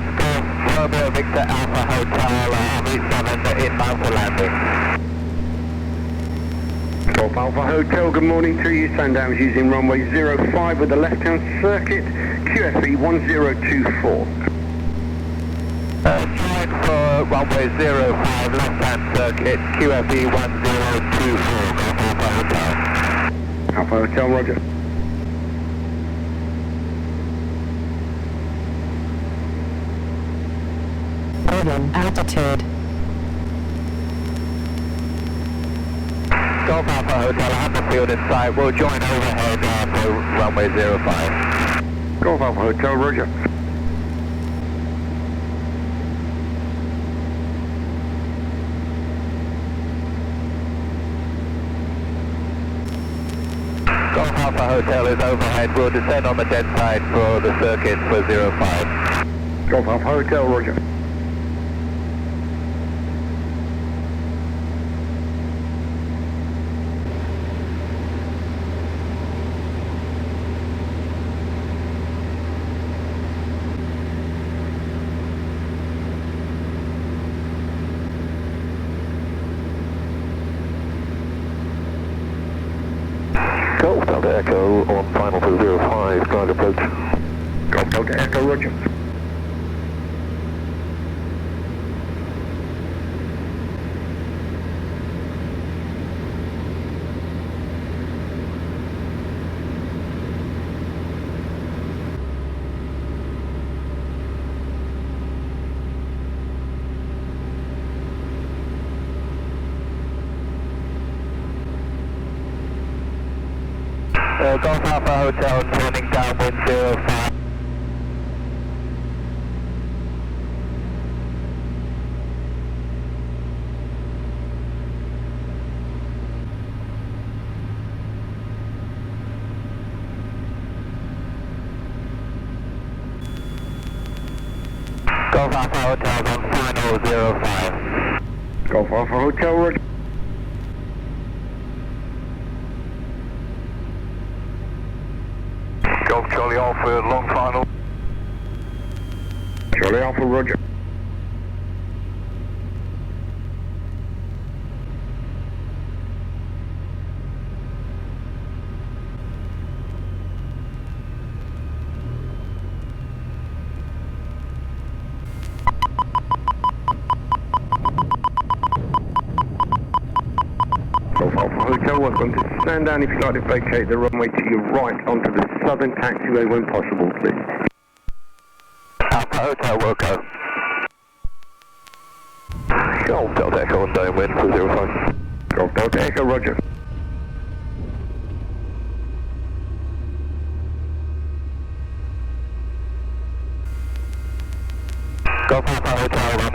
Wight, Golf, Romeo, Victor, Alpha Hotel, RV-7 inbound for landing. Golf Alpha Hotel, good morning to you. Sandown is using runway 05 with the left-hand circuit, QFE 1024. Flying for runway 05, left-hand circuit, QFE 1024, Golf Alpha Hotel. Alpha Hotel, roger. Altitude. Golf Alpha Hotel, I have the field in sight. We'll join overhead after runway 05. Golf Alpha Hotel, roger. Golf Alpha Hotel is overhead. We'll descend on the dead side for the circuit for 05. Golf Alpha Hotel, roger. Golf Delta Echo on final for 05, guide approach. Golf Delta Echo, roger. Golf Alpha Hotel turning downwind 05. Golf Alpha Hotel on final 05. Golf Alpha Hotel, roger. Golf Charlie Alpha, long final. Charlie Alpha, roger. Golf Alpha Hotel, welcome to Sandown. If you'd like to vacate the runway to your right onto the southern taxiway when possible, please. Alpha Hotel, will go. Golf Delta Echo on downwind for 05. Golf Delta Echo, roger. Golf Alpha Hotel